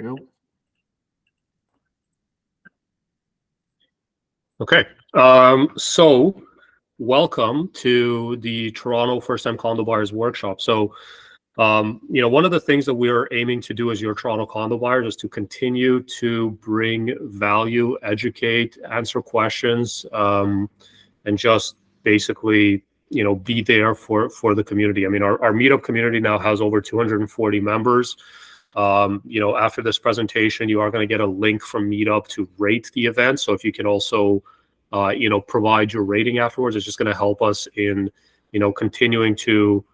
we go. Okay. So welcome to the Toronto First Time Condo Buyers Workshop. So, one of the things that we're aiming to do as your Toronto Condo Buyers is to continue to bring value, educate, answer questions, and just basically, be there for the community. I mean, our meetup community now has over 240 members. After this presentation, you are going to get a link from Meetup to rate the event. So if you can also, provide your rating afterwards, it's just going to help us in, continuing to,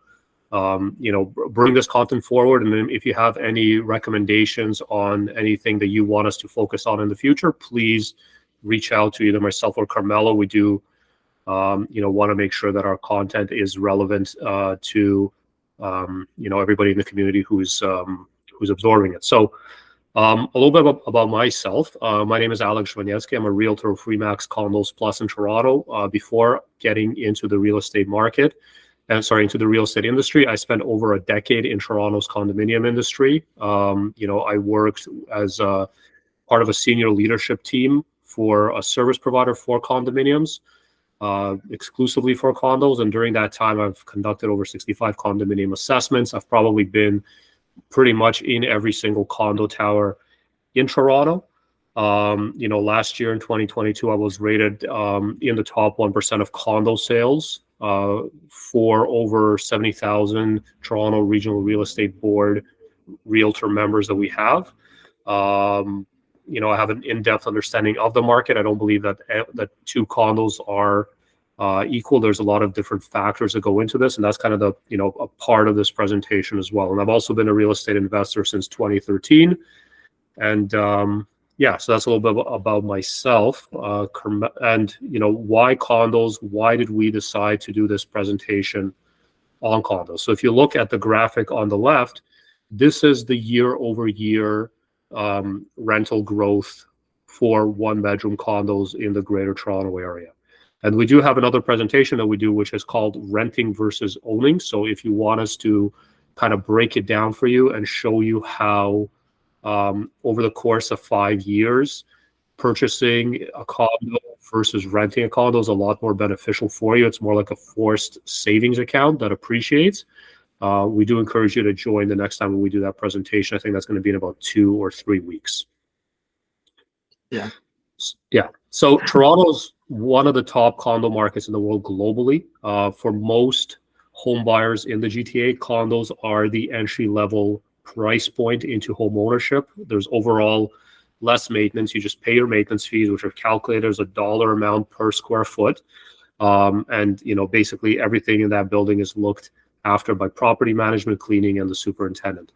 bring this content forward. And then if you have any recommendations on anything that you want us to focus on in the future, please reach out to either myself or Carmelo. We do, want to make sure that our content is relevant to, everybody in the community who's absorbing it. So a little bit about myself. My name is Alex and Carmelo. I'm a realtor of Remax Condos Plus in Toronto. Before getting into the real estate market, into the real estate industry, I spent over a decade in Toronto's condominium industry. I worked as part of a senior leadership team for a service provider for condominiums, exclusively for condos. And during that time, I've conducted over 65 condominium assessments. I've probably been pretty much in every single condo tower in Toronto. Last year in 2022, I was rated in the top 1% of condo sales for over 70,000 Toronto Regional Real Estate Board realtor members that we have. I have an in-depth understanding of the market. I don't believe that two condos are equal. There's a lot of different factors that go into this, and that's kind of the a part of this presentation as well. And I've also been a real estate investor since 2013, and so that's a little bit about myself. And why condos? Why did we decide to do this presentation on condos? So if you look at the graphic on the left, this is the year-over-year rental growth for one-bedroom condos in the Greater Toronto area. And we do have another presentation that we do, which is called Renting versus Owning. So if you want us to kind of break it down for you and show you how over the course of 5 years, purchasing a condo versus renting a condo is a lot more beneficial for you. It's more like a forced savings account that appreciates. We do encourage you to join the next time when we do that presentation. I think that's going to be in about 2 or 3 weeks. Yeah. So Toronto's one of the top condo markets in the world globally. For most home buyers in the GTA, condos are the entry-level price point into home ownership. There's overall less maintenance. You just pay your maintenance fees, which are calculated as a dollar amount per square foot. And basically everything in that building is looked after by property management, cleaning, and the superintendent.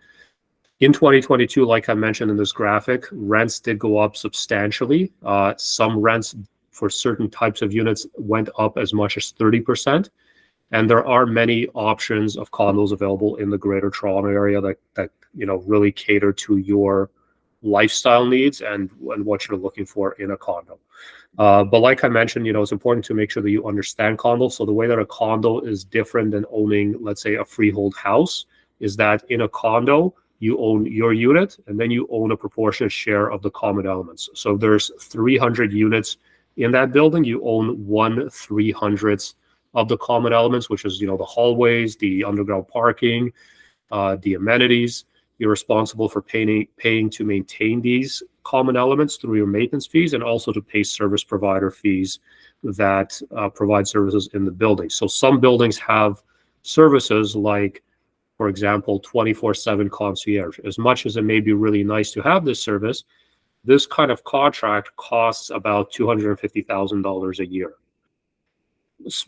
In 2022, like I mentioned in this graphic, rents did go up substantially. Some rents for certain types of units went up as much as 30%. And there are many options of condos available in the Greater Toronto area that really cater to your lifestyle needs and what you're looking for in a condo. But like I mentioned, it's important to make sure that you understand condos. So the way that a condo is different than owning, let's say, a freehold house is that in a condo, you own your unit, and then you own a proportionate share of the common elements. So if there's 300 units in that building, you own 1/300th of the common elements, which is, the hallways, the underground parking, the amenities. You're responsible for paying to maintain these common elements through your maintenance fees, and also to pay service provider fees that provide services in the building. So some buildings have services like, for example, 24/7 concierge. As much as it may be really nice to have this service, this kind of contract costs about $250,000 a year.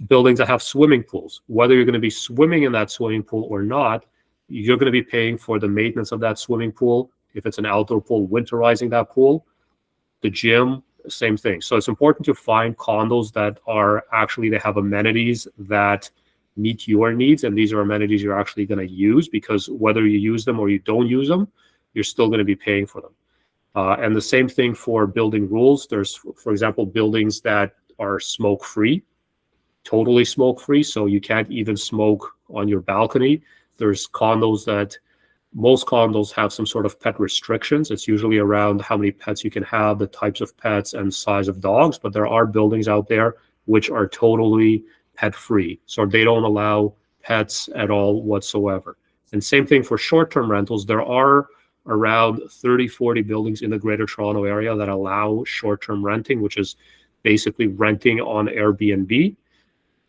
Buildings that have swimming pools, whether you're going to be swimming in that swimming pool or not, you're going to be paying for the maintenance of that swimming pool. If it's an outdoor pool, winterizing that pool. The gym, same thing. So it's important to find condos that they have amenities that meet your needs, and these are amenities you're actually going to use, because whether you use them or you don't use them, you're still going to be paying for them. And the same thing for building rules. There's, for example, buildings that are smoke-free, totally smoke-free, so you can't even smoke on your balcony. There's condos that most condos have some sort of pet restrictions. It's usually around how many pets you can have, the types of pets, and size of dogs. But there are buildings out there which are totally pet free. So they don't allow pets at all whatsoever. And same thing for short-term rentals. There are around 30, 40 buildings in the Greater Toronto area that allow short-term renting, which is basically renting on Airbnb.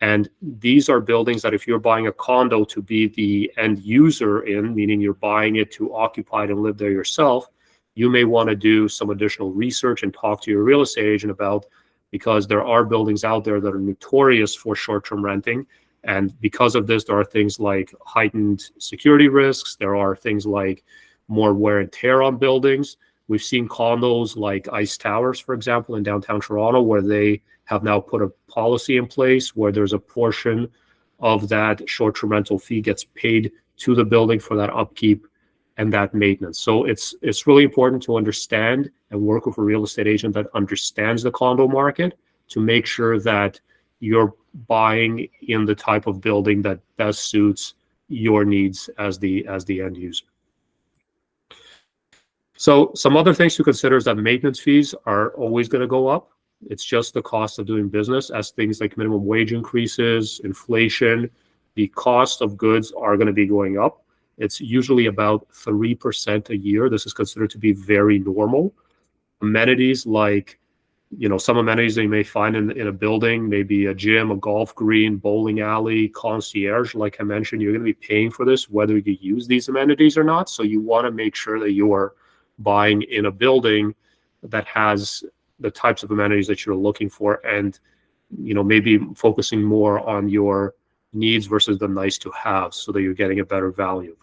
And these are buildings that if you're buying a condo to be the end user in, meaning you're buying it to occupy it and live there yourself, you may want to do some additional research and talk to your real estate agent about, because there are buildings out there that are notorious for short-term renting. And because of this, there are things like heightened security risks. There are things like more wear and tear on buildings. We've seen condos like Ice Towers, for example, in downtown Toronto, where they have now put a policy in place where there's a portion of that short-term rental fee gets paid to the building for that upkeep and that maintenance. So it's really important to understand and work with a real estate agent that understands the condo market to make sure that you're buying in the type of building that best suits your needs as the end user. So some other things to consider is that maintenance fees are always going to go up. It's just the cost of doing business. As things like minimum wage increases, inflation, the cost of goods are going to be going up. It's usually about 3% a year. This is considered to be very normal. Amenities like, some amenities that you may find in a building, maybe a gym, a golf green, bowling alley, concierge, like I mentioned, you're going to be paying for this whether you use these amenities or not. So you want to make sure that you're buying in a building that has the types of amenities that you're looking for, and maybe focusing more on your needs versus the nice to have, so that you're getting a better value.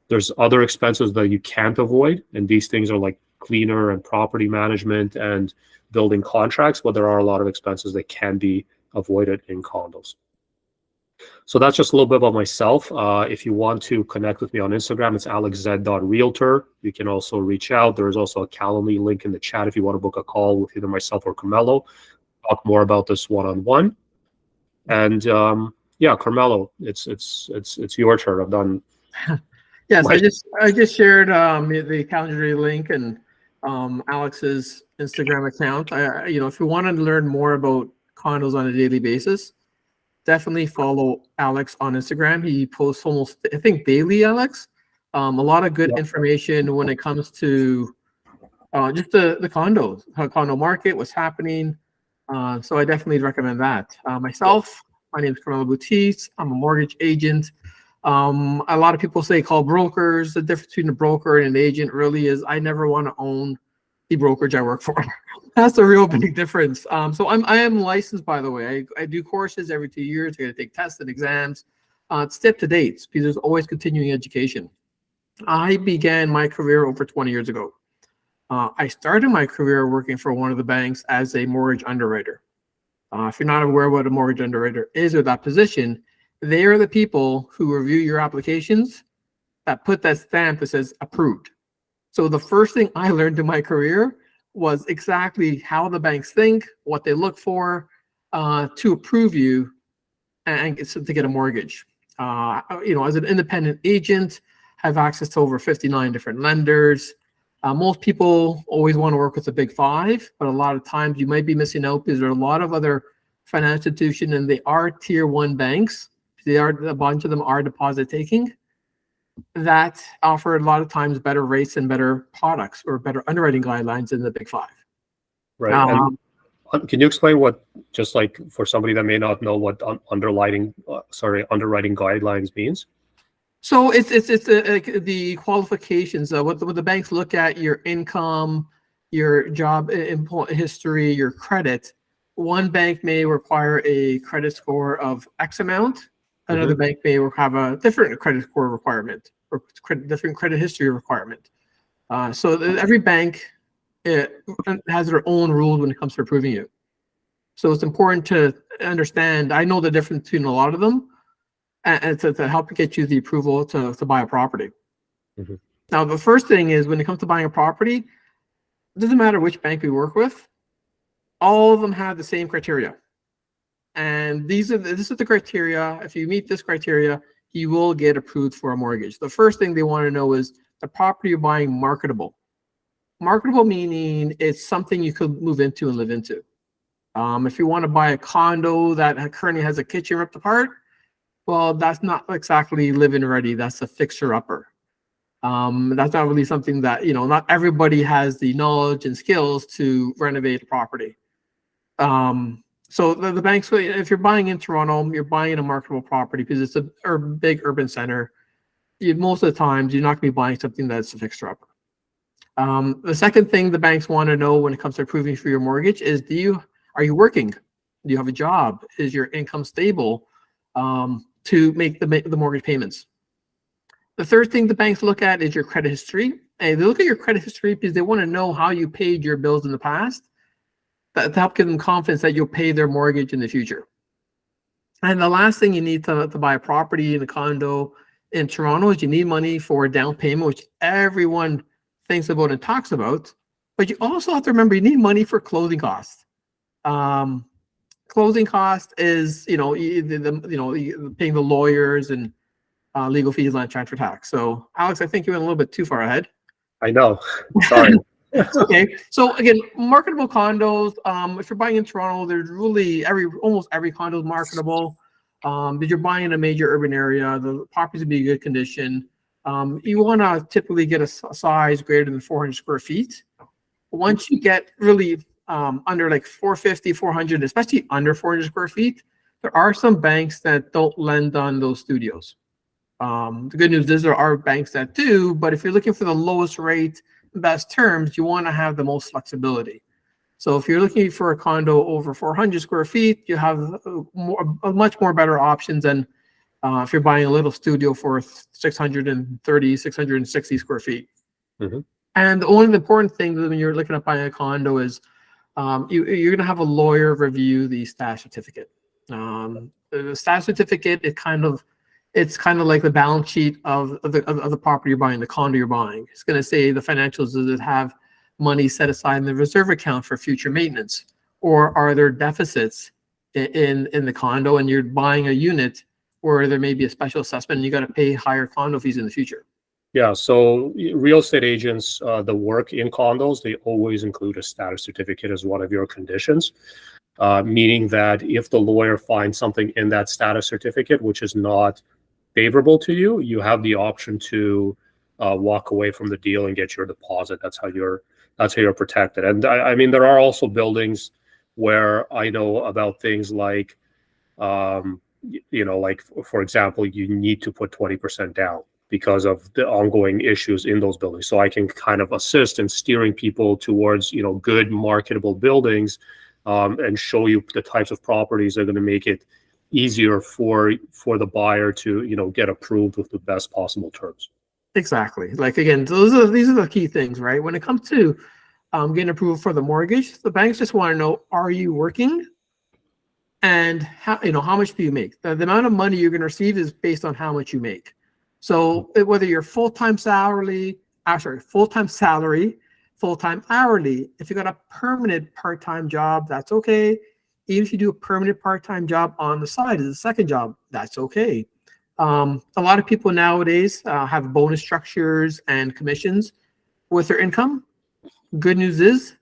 There's other expenses that you can't avoid, and these things are like cleaner and property management and building contracts, but there are a lot of expenses that can be avoided in condos. So that's just a little bit about myself. If you want to connect with me on Instagram, it's alexz.realtor. You can also reach out. There is also a Calendly link in the chat if you want to book a call with either myself or Carmelo. Talk more about this one-on-one. And yeah, Carmelo, it's your turn. I've done. Yes, I just shared the Calendly link and Alex's Instagram account. If you want to learn more about condos on a daily basis, definitely follow Alex on Instagram. He posts almost, I think, daily, Alex. A lot of good information when it comes to just the condos, condo market, what's happening. So I definitely recommend that. Myself, my name is Carmelo Boutis. I'm a mortgage agent. A lot of people say call brokers. The difference between a broker and an agent really is I never want to own the brokerage I work for. That's the real big difference. So I am licensed, by the way. I do courses every 2 years. I got to take tests and exams. It's up to date because there's always continuing education. I began my career over 20 years ago. I started my career working for one of the banks as a mortgage underwriter. If you're not aware what a mortgage underwriter is or that position, they are the people who review your applications that put that stamp that says approved. So the first thing I learned in my career was exactly how the banks think, what they look for to approve you and to get a mortgage. As an independent agent, I have access to over 59 different lenders. Most people always want to work with the big five, but a lot of times you might be missing out because there are a lot of other financial institutions and they are tier one banks. A bunch of them are deposit taking that offer a lot of times better rates and better products or better underwriting guidelines than the big five. Right. And can you explain what, just like for somebody that may not know what underwriting guidelines means? So it's the qualifications. What the banks look at: your income, your job history, your credit. One bank may require a credit score of X amount. Another bank may have a different credit score requirement or different credit history requirement. So every bank has their own rules when it comes to approving you. So it's important to understand. I know the difference between a lot of them, and to help get you the approval to buy a property. Now, the first thing is when it comes to buying a property, it doesn't matter which bank we work with. All of them have the same criteria. And this is the criteria. If you meet this criteria, you will get approved for a mortgage. The first thing they want to know is, the property you're buying marketable. Marketable meaning it's something you could move into and live into. If you want to buy a condo that currently has a kitchen ripped apart, well, that's not exactly live-in ready. That's a fixer-upper. That's not really something that, not everybody has the knowledge and skills to renovate a property. So the banks, if you're buying in Toronto, you're buying a marketable property because it's a big urban center. Most of the times, you're not going to be buying something that's a fixer-upper. The second thing the banks want to know when it comes to approving for your mortgage is, are you working? Do you have a job? Is your income stable to make the mortgage payments? The third thing the banks look at is your credit history. And they look at your credit history because they want to know how you paid your bills in the past, to help give them confidence that you'll pay their mortgage in the future. And the last thing you need to buy a property in a condo in Toronto is you need money for a down payment, which everyone thinks about and talks about. But you also have to remember you need money for closing costs. Closing cost is paying the lawyers and legal fees, land transfer tax. So Alex, I think you went a little bit too far ahead. I know. Sorry. Okay. So again, marketable condos. If you're buying in Toronto, there's really almost every condo is marketable. If you're buying in a major urban area, the properties will be in good condition. You want to typically get a size greater than 400 square feet. Once you get really under like 450, 400, especially under 400 square feet, there are some banks that don't lend on those studios. The good news is there are banks that do, but if you're looking for the lowest rate, best terms, you want to have the most flexibility. So if you're looking for a condo over 400 square feet, you have much more better options than if you're buying a little studio for 630, 660 square feet. Mm-hmm. And one of the important things when you're looking at buying a condo is you're going to have a lawyer review the status certificate. The status certificate, it's kind of like the balance sheet of the property you're buying, the condo you're buying. It's going to say the financials, does it have money set aside in the reserve account for future maintenance, or are there deficits in the condo, and you're buying a unit where there may be a special assessment and you got to pay higher condo fees in the future. Yeah, so real estate agents, the work in condos, they always include a status certificate as one of your conditions, meaning that if the lawyer finds something in that status certificate which is not favorable to you, you have the option to walk away from the deal and get your deposit. That's how you're protected. And I mean, there are also buildings where I know about things like, like for example, you need to put 20% down because of the ongoing issues in those buildings. So I can kind of assist in steering people towards, good marketable buildings, and show you the types of properties that are going to make it easier for the buyer to, get approved with the best possible terms. Exactly. Like, again, these are the key things, right? When it comes to getting approval for the mortgage, the banks just want to know, are you working? And how much do you make? The amount of money you're going to receive is based on how much you make. So whether you're full-time salary, full-time hourly, if you got a permanent part-time job, that's okay. Even if you do a permanent part-time job on the side as a second job, that's okay. A lot of people nowadays have bonus structures and commissions with their income. Good news is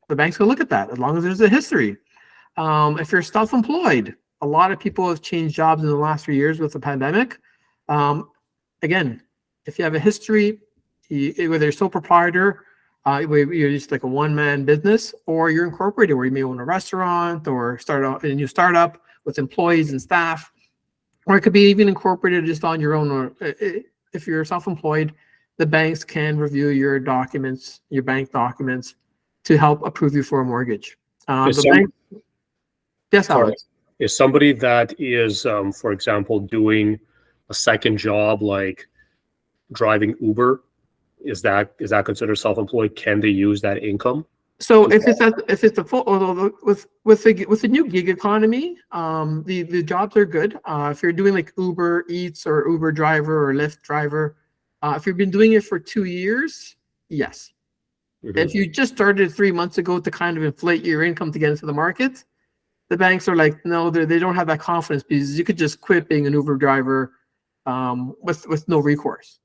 the banks will look at that as long as there's a history. If you're self-employed, a lot of people have changed jobs in the last 3 years with the pandemic. Again, if you have a history, whether you're sole proprietor, you're just like a one-man business, or you're incorporated where you may own a restaurant or start a new startup with employees and staff, or it could be even incorporated just on your own. Or if you're self-employed, the banks can review your documents, your bank documents, to help approve you for a mortgage. Yes, Alex. Is somebody that is, for example, doing a second job like driving Uber, is that considered self-employed? Can they use that income? So if it's a full, with the new gig economy, the jobs are good. If you're doing like Uber Eats or Uber driver or Lyft driver, if you've been doing it for 2 years, yes. Mm-hmm. If you just started 3 months ago to kind of inflate your income to get into the market, the banks are like, no, they don't have that confidence, because you could just quit being an Uber driver with no recourse,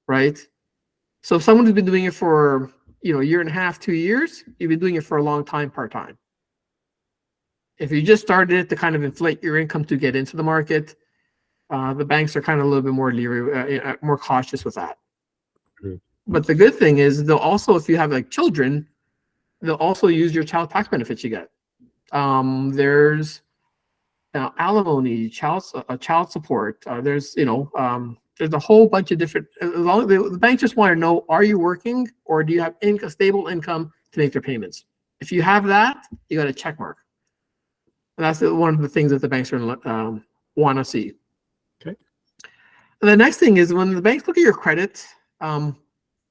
right? So if someone who's been doing it for, a year and a half, 2 years, you've been doing it for a long time part-time. If you just started it to kind of inflate your income to get into the market, the banks are kind of a little bit more leery, more cautious with that. Mhm. But the good thing is they'll also, if you have like children, they'll also use your child tax benefits you get. There's alimony, child support. There's a whole bunch of different. The banks just want to know: are you working, or do you have stable income to make their payments? If you have that, you got a check mark. And that's one of the things that the banks are want to see. Okay. And the next thing is when the banks look at your credit,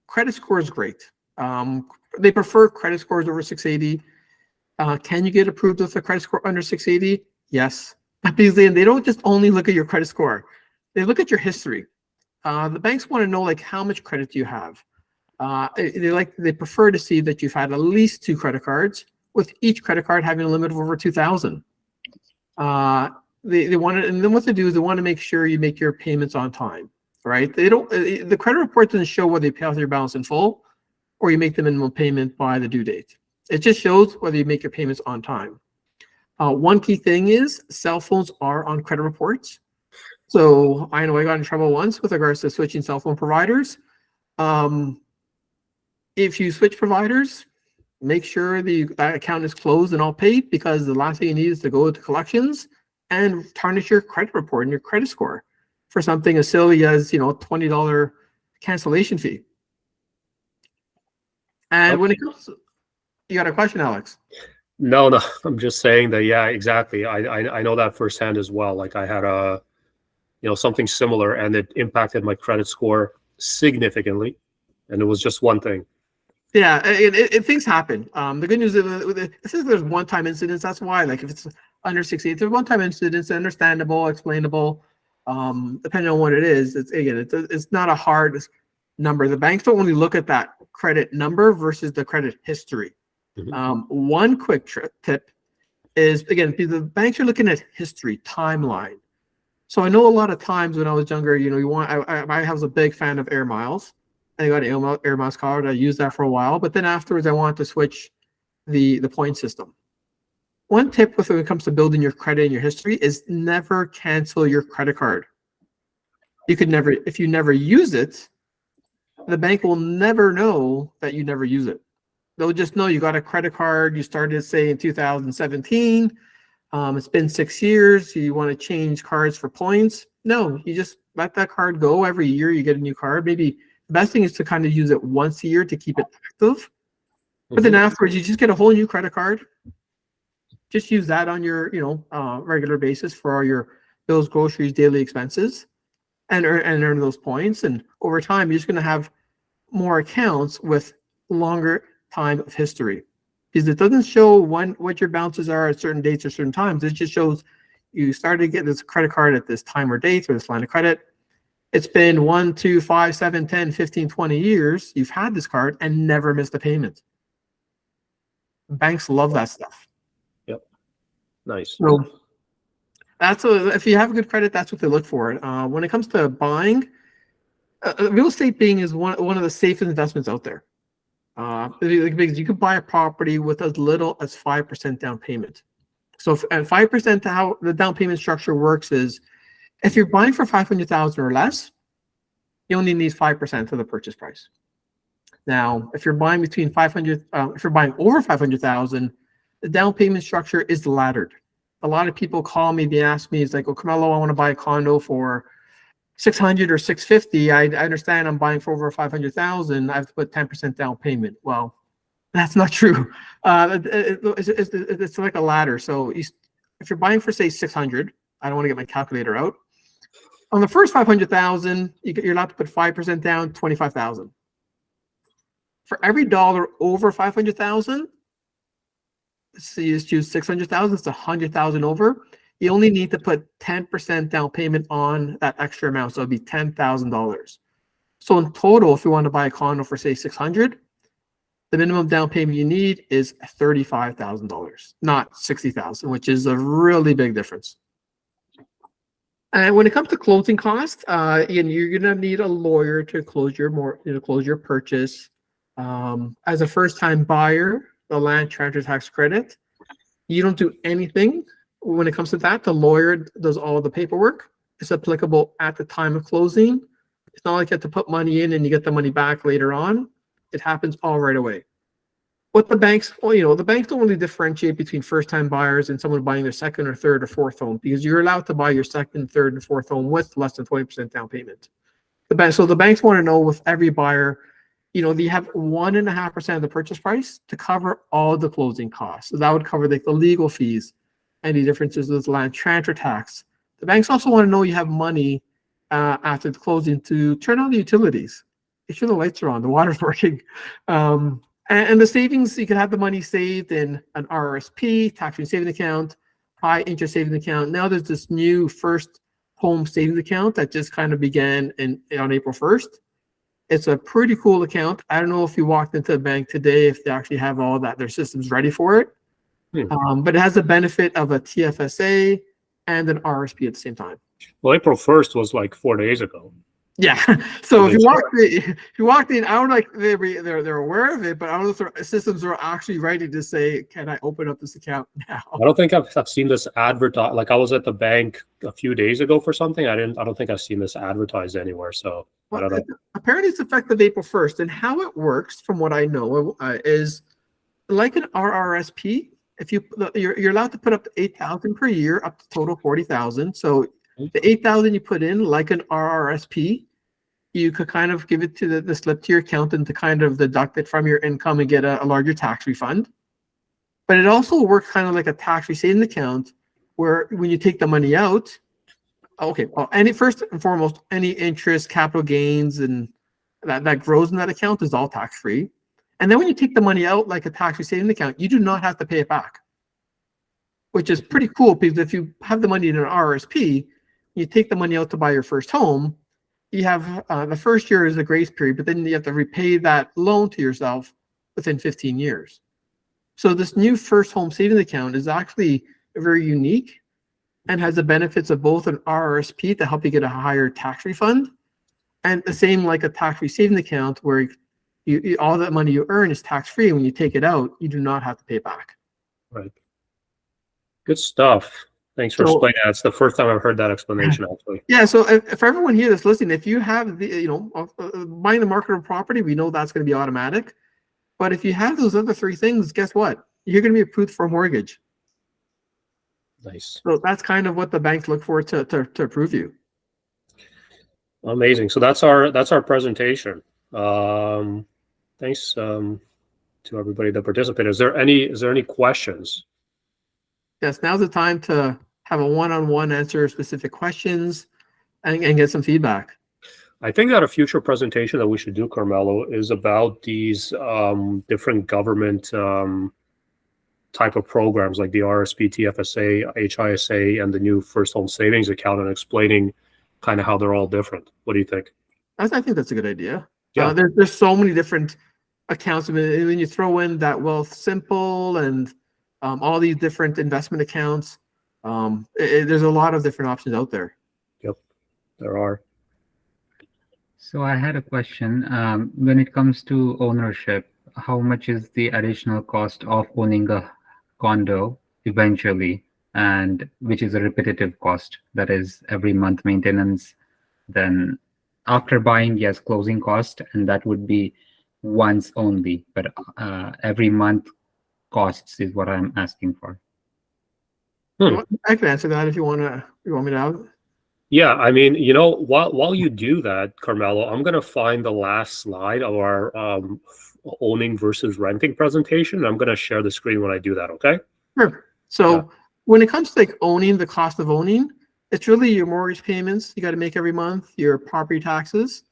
credit score is great. They prefer credit scores over 680. Can you get approved with a credit score under 680? Yes. Because they don't just only look at your credit score. They look at your history. The banks want to know like how much credit you have. They prefer to see that you've had at least 2 credit cards, with each credit card having a limit of over 2,000. They want to, and then what they do is they want to make sure you make your payments on time, right? They don't. The credit report doesn't show whether you pay off your balance in full, or you make the minimum payment by the due date. It just shows whether you make your payments on time. One key thing is cell phones are on credit reports. So I know I got in trouble once with regards to switching cell phone providers. If you switch providers, make sure that account is closed and all paid, because the last thing you need is to go to collections and tarnish your credit report and your credit score for something as silly as $20 cancellation fee. And Okay. when it comes to, you got a question, Alex? No, I'm just saying that, yeah, exactly. I know that firsthand as well. Like I had something similar, and it impacted my credit score significantly, and it was just one thing. Yeah, things happen. The good news is there's one-time incidents. That's why, like, if it's under 680, there's one-time incidents, understandable, explainable. Depending on what it is, it's not a hard number. The banks don't only look at that credit number versus the credit history. Mhm. One quick tip is, again, the banks are looking at history, timeline. So I know a lot of times when I was younger, I was a big fan of Air Miles. I got an Air Miles card. I used that for a while, but then afterwards I wanted to switch the point system. One tip when it comes to building your credit and your history is never cancel your credit card. If you never use it, the bank will never know that you never use it. They'll just know you got a credit card. You started, say, in 2017. It's been 6 years. You want to change cards for points? No, you just let that card go. Every year you get a new card. Maybe the best thing is to kind of use it once a year to keep it active. But then afterwards, you just get a whole new credit card. Just use that on your, regular basis for all your bills, groceries, daily expenses, and earn those points. And over time, you're just going to have more accounts with longer time of history, because it doesn't show what your balances are at certain dates or certain times. It just shows you started to get this credit card at this time or date, or this line of credit. It's been 1, 2, 5, 7, 10, 15, 20 years you've had this card and never missed a payment. Banks love that stuff. Yep. Nice. So if you have good credit, that's what they look for. When it comes to buying, real estate is one of the safest investments out there. Because you could buy a property with as little as 5% down payment. So, and 5%, how the down payment structure works is, if you're buying for 500,000 or less, you only need 5% of the purchase price. Now, if you're buying if you're buying over 500,000, the down payment structure is laddered. A lot of people call me, they ask me, it's like, "Oh, Carmelo, I want to buy a condo for 600 or 650. I understand I'm buying for over 500,000. I have to put 10% down payment." Well, that's not true. It's like a ladder. So if you're buying for, say, 600, I don't want to get my calculator out. On the first 500,000, you're allowed to put 5% down, 25,000. For every dollar over 500,000, so you just choose 600,000. It's 100,000 over. You only need to put 10% down payment on that extra amount. So it'd be $10,000. So in total, if you want to buy a condo for, say, 600, the minimum down payment you need is $35,000, not 60,000, which is a really big difference. And when it comes to closing costs, you're gonna need a lawyer to close close your purchase. As a first-time buyer, the land transfer tax credit, you don't do anything when it comes to that. The lawyer does all the paperwork. It's applicable at the time of closing. It's not like you have to put money in and you get the money back later on. It happens all right away. What the banks, the banks don't really differentiate between first-time buyers and someone buying their second or third or fourth home, because you're allowed to buy your second, third, and fourth home with less than 20% down payment. So the banks want to know with every buyer, they have 1.5% of the purchase price to cover all the closing costs. So that would cover the legal fees, any differences with land transfer tax. The banks also want to know you have money after the closing to turn on the utilities. Make sure the lights are on, the water's working. And the savings, you can have the money saved in an RRSP, tax-free savings account, high interest savings account. Now there's this new first home savings account that just kind of began on April 1st. It's a pretty cool account. I don't know if you walked into a bank today, if they actually have all that, their systems ready for it. But it has the benefit of a TFSA and an RSP at the same time. Well, April 1st was like 4 days ago. Yeah. So if you walked in, I don't know if they're aware of it, but I don't know if their systems are actually ready to say, can I open up this account now? I don't think I've seen this advertised. Like I was at the bank a few days ago for something. I don't think I've seen this advertised anywhere. So I don't know. Apparently it's effective April 1st. And how it works, from what I know, is like an RRSP. If you're allowed to put up to $8,000 per year, up to total $40,000. So the $8,000 you put in, like an RRSP, you could kind of give it to the slip to your accountant to kind of deduct it from your income and get a larger tax refund. But it also works kind of like a tax-free savings account, where when you take the money out, first and foremost, any interest, capital gains, and that grows in that account is all tax-free. And then when you take the money out like a tax-free savings account, you do not have to pay it back, which is pretty cool, because if you have the money in an RRSP, you take the money out to buy your first home, you have the first year is a grace period, but then you have to repay that loan to yourself within 15 years. So this new first home savings account is actually very unique and has the benefits of both an RRSP to help you get a higher tax refund, and the same like a tax-free savings account where you all that money you earn is tax-free. When you take it out, you do not have to pay back. Right. Good stuff. Thanks for explaining that. It's the first time I've heard that explanation, actually. Yeah. So for everyone here that's listening, if you have buying the marketable property, we know that's going to be automatic. But if you have those other three things, guess what? You're going to be approved for a mortgage. Nice. So that's kind of what the banks look for to approve you. Amazing. So that's our presentation. Thanks to everybody that participated. Is there any questions? Yes, now's the time to have a one-on-one answer specific questions and get some feedback. I think that a future presentation that we should do, Carmelo, is about these different government type of programs like the RSP, TFSA, HISA, and the new first home savings account, and explaining kind of how they're all different. What do you think? I think that's a good idea. Yeah. There's so many different accounts. I mean, when you throw in that Wealth Simple and all these different investment accounts, there's a lot of different options out there. Yep, there are. So I had a question. When it comes to ownership, how much is the additional cost of owning a condo eventually, and which is a repetitive cost, that is every month maintenance, then after buying, yes, closing cost, and that would be once only, but every month costs is what I'm asking for. I can answer that if you want me to. Yeah, I mean, while you do that, Carmelo, I'm gonna find the last slide of our owning versus renting presentation. I'm gonna share the screen when I do that. Okay. Sure. So when it comes to like owning, the cost of owning, it's really your mortgage payments you got to make every month, your property taxes,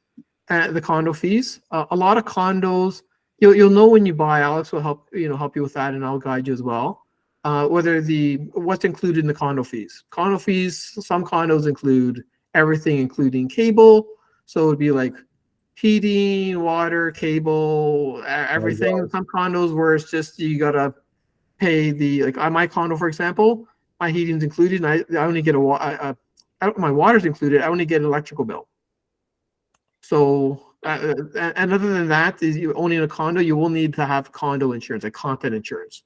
and the condo fees. A lot of condos, you'll know when you buy. Alex will help you with that, and I'll guide you as well. What's included in the condo fees. Condo fees, some condos include everything, including cable. So it would be like heating, water, cable, everything. Some condos where it's just you gotta pay on my condo, for example, my heating's included, and I only get a my water's included, I only get an electrical bill. So, and other than that, is you owning a condo, you will need to have condo insurance, like content insurance.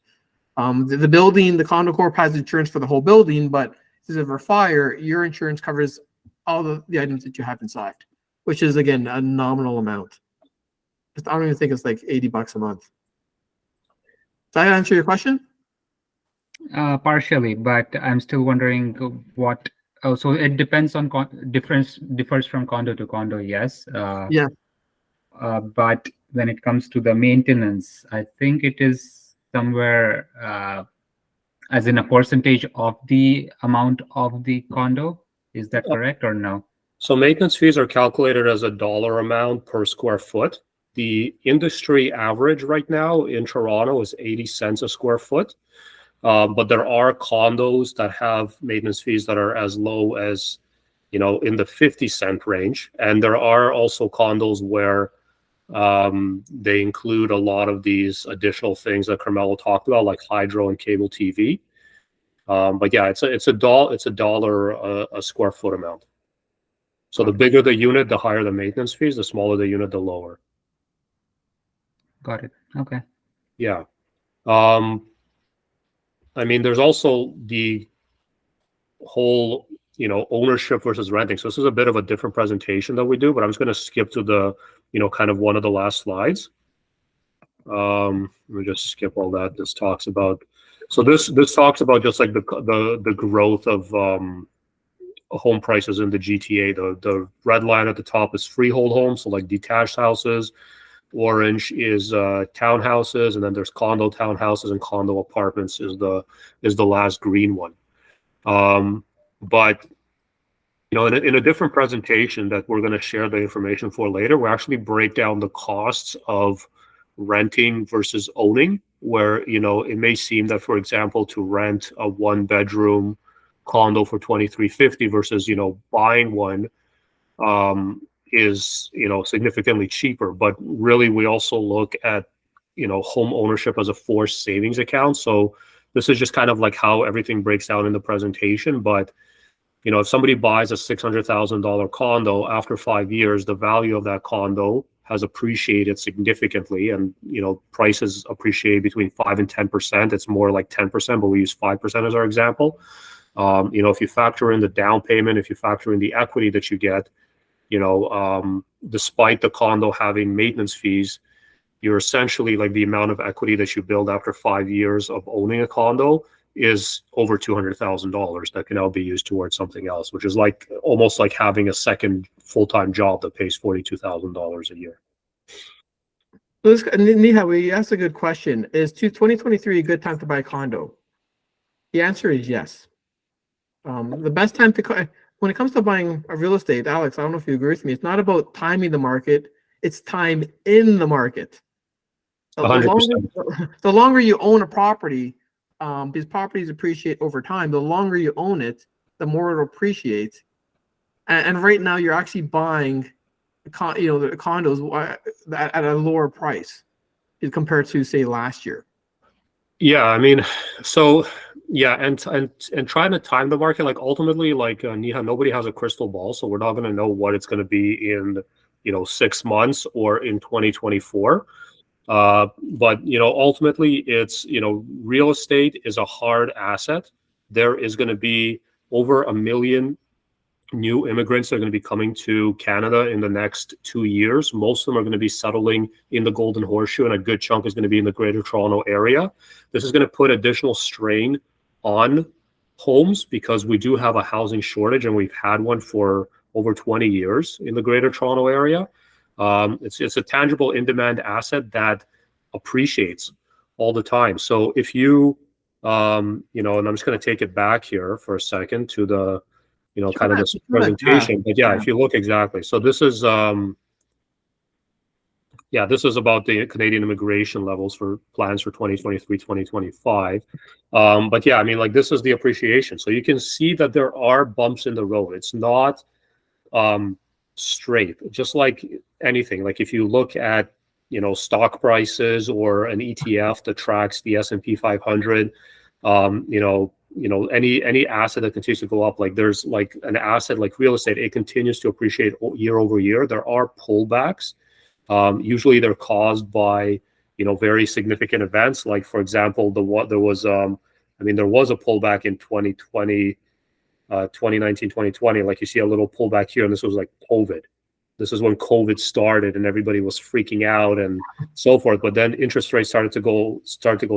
The building, the condo corp has insurance for the whole building, but if there's a fire, your insurance covers all the items that you have inside, which is again a nominal amount. I don't even think it's like $80 a month. Does that answer your question? Partially, but I'm still wondering what. Oh, so it depends on differs from condo to condo. Yes. Yeah. But when it comes to the maintenance, I think it is somewhere as in a percentage of the amount of the condo. Is that correct or no? So maintenance fees are calculated as a dollar amount per square foot. The industry average right now in Toronto is 80 cents a square foot. But there are condos that have maintenance fees that are as low as, in the 50-cent range. And there are also condos where they include a lot of these additional things that Carmelo talked about, like hydro and cable TV. But yeah, it's a dollar a square foot amount. So the bigger the unit, the higher the maintenance fees. The smaller the unit, the lower. Got it. Okay. Yeah. I mean, there's also the whole, ownership versus renting. So this is a bit of a different presentation that we do, but I'm just going to skip to the, kind of one of the last slides. Let me just skip all that. This talks about, so this talks about just like the growth of home prices in the GTA. The red line at the top is freehold homes, so like detached houses. Orange is townhouses, and then there's condo townhouses and condo apartments is the last green one. But in a different presentation that we're going to share the information for later, we actually break down the costs of renting versus owning, where it may seem that, for example, to rent a 1-bedroom condo for $2,350 versus buying one is significantly cheaper. But really, we also look at home ownership as a forced savings account. So this is just kind of like how everything breaks down in the presentation. But if somebody buys a $600,000 condo, after 5 years, the value of that condo has appreciated significantly, and prices appreciate between 5 and 10%. It's more like 10%, but we use 5% as our example. If you factor in the down payment, if you factor in the equity that you get, despite the condo having maintenance fees, you're essentially like the amount of equity that you build after 5 years of owning a condo is over $200,000 that can now be used towards something else, which is like almost like having a second full-time job that pays $42,000 a year. Neha, we asked a good question. Is 2023 a good time to buy a condo? The answer is yes. The best time to when it comes to buying a real estate, Alex, I don't know if you agree with me. It's not about timing the market; it's time in the market. 100%. The longer you own a property, these properties appreciate over time. The longer you own it, the more it'll appreciate. And right now, you're actually buying, the condos at a lower price compared to, say, last year. Yeah, I mean, so yeah, and trying to time the market, like ultimately, like Neha, nobody has a crystal ball, so we're not going to know what it's going to be in 6 months or in 2024. But ultimately, it's real estate is a hard asset. There is going to be over 1 million new immigrants that are going to be coming to Canada in the next 2 years. Most of them are going to be settling in the Golden Horseshoe, and a good chunk is going to be in the Greater Toronto area. This is going to put additional strain on homes because we do have a housing shortage, and we've had one for over 20 years in the Greater Toronto area. It's a tangible in-demand asset that appreciates all the time. So if you, and I'm just going to take it back here for a second to the, kind of this presentation. But yeah, if you look exactly. So this is, this is about the Canadian immigration levels for plans for 2023, 2025. But yeah, I mean, like this is the appreciation. So you can see that there are bumps in the road. It's not straight, just like anything. Like if you look at, stock prices or an ETF that tracks the S&P 500, any asset that continues to go up, like there's like an asset like real estate, it continues to appreciate year over year. There are pullbacks. Usually they're caused by, very significant events. Like, for example, there was a pullback in 2020, 2019, 2020. Like, you see a little pullback here, and this was like COVID. This is when COVID started and everybody was freaking out and so forth. But then interest rates started to go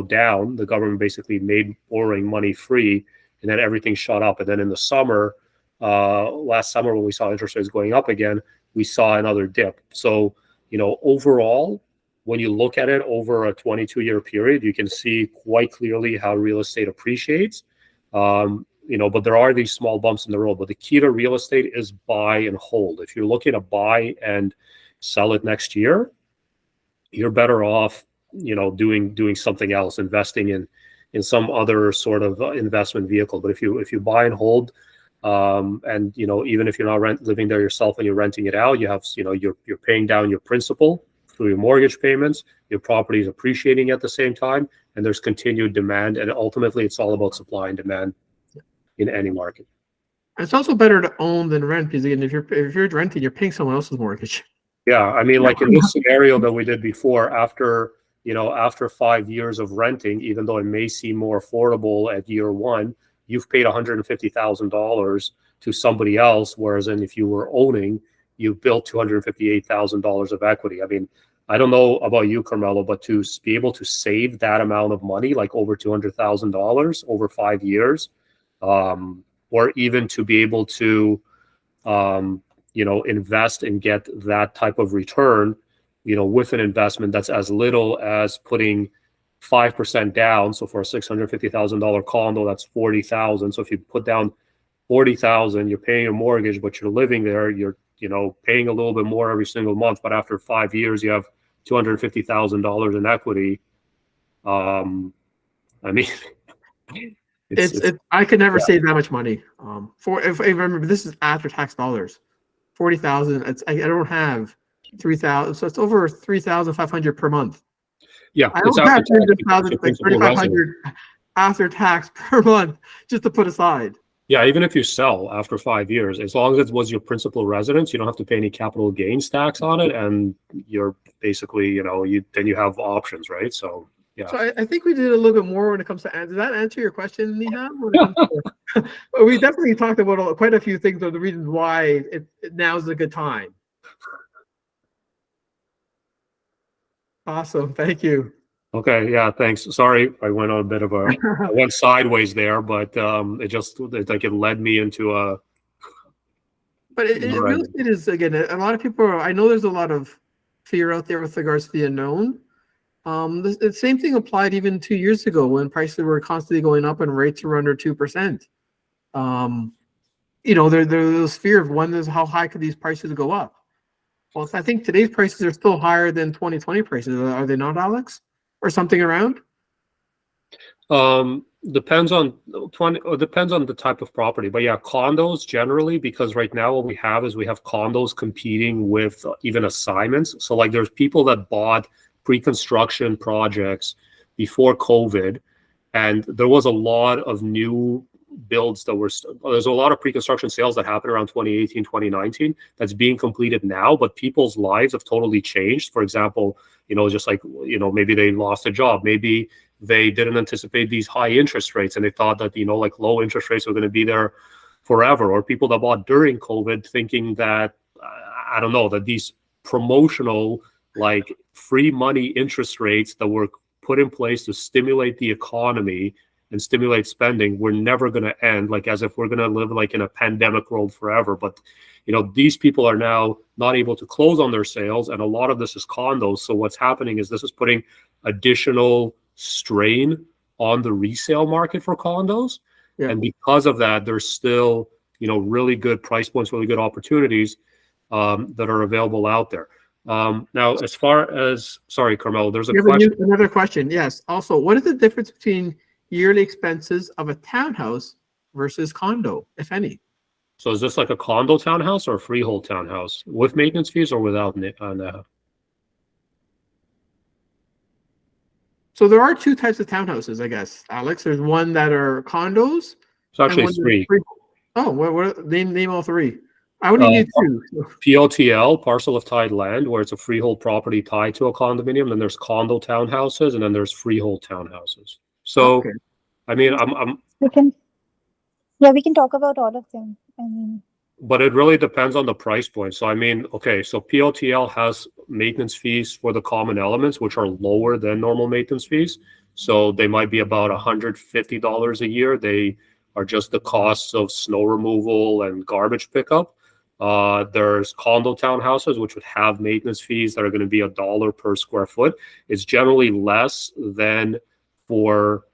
down. The government basically made borrowing money free, and then everything shot up. And then in the summer, last summer, when we saw interest rates going up again, we saw another dip. So, overall, when you look at it over a 22-year period, you can see quite clearly how real estate appreciates. But there are these small bumps in the road. But the key to real estate is buy and hold. If you're looking to buy and sell it next year, you're better off, doing something else, investing in some other sort of investment vehicle. But if you buy and hold, and even if you're not living there yourself and you're renting it out, you have you're paying down your principal through your mortgage payments. Your property is appreciating at the same time, and there's continued demand. And ultimately, it's all about supply and demand in any market. It's also better to own than rent, because again, if you're renting, you're paying someone else's mortgage. Yeah, I mean, like in this scenario that we did before, after 5 years of renting, even though it may seem more affordable at year one, you've paid $150,000 to somebody else, whereas if you were owning, you built $258,000 of equity. I mean, I don't know about you, Carmelo, but to be able to save that amount of money, like over $200,000 over 5 years, or even to be able to, invest and get that type of return, with an investment that's as little as putting 5% down. So for a $650,000 condo, that's $40,000. So if you put down $40,000, you're paying a mortgage, but you're living there, you're paying a little bit more every single month. But after 5 years, you have $250,000 in equity. I mean, I could never save that much money. If I remember, this is after tax dollars, 40,000. I don't have 3,000, so it's over 3,500 per month. Yeah, I don't have 300,000, like 3,500 after tax per month just to put aside. Yeah, even if you sell after 5 years, as long as it was your principal residence, you don't have to pay any capital gains tax on it, and you're basically, then you have options, right? So yeah. So I think we did a little bit more when it comes to does that answer your question, Niham? We definitely talked about quite a few things of the reasons why now's a good time. Awesome, thank you. Okay, yeah, thanks. Sorry, I went on a bit of I went sideways there, but it led me into a. But real estate is, again, a lot of people I know there's a lot of fear out there with regards to the unknown. The same thing applied even 2 years ago when prices were constantly going up and rates were under 2%. There's fear of how high could these prices go up? Well, I think today's prices are still higher than 2020 prices. Are they not, Alex? Or something around? Depends on the type of property, but yeah, condos generally, because right now what we have condos competing with even assignments. So like there's people that bought pre-construction projects before COVID, and there was a lot of new builds there's a lot of pre-construction sales that happened around 2018, 2019 that's being completed now, but people's lives have totally changed. For example, just like, maybe they lost a job, maybe they didn't anticipate these high interest rates and they thought that, like low interest rates were going to be there forever, or people that bought during COVID thinking that, I don't know, that these promotional, like free money interest rates that were put in place to stimulate the economy and stimulate spending, we're never going to end, like as if we're going to live like in a pandemic world forever. But these people are now not able to close on their sales, and a lot of this is condos. So what's happening is this is putting additional strain on the resale market for condos. Yeah. And because of that, there's still really good price points, really good opportunities that are available out there. Now, as far as, sorry, Carmelo, there's a question. Another question. Yes. Also, what is the difference between yearly expenses of a townhouse versus condo, if any? So is this like a condo townhouse or a freehold townhouse with maintenance fees or without? So there are two types of townhouses, I guess, Alex. There's one that are condos. It's actually one that's three. Oh, what name all three? I only need two. POTL, parcel of tied land, where it's a freehold property tied to a condominium. Then there's condo townhouses, and then there's freehold townhouses. So, Okay. I mean, I'm We can, yeah, we can talk about all of them. I mean, but it really depends on the price point. So, I mean, okay, so POTL has maintenance fees for the common elements, which are lower than normal maintenance fees. So they might be about $150 a year. They are just the costs of snow removal and garbage pickup. There's condo townhouses, which would have maintenance fees that are going to be $1 per square foot. It's generally less than for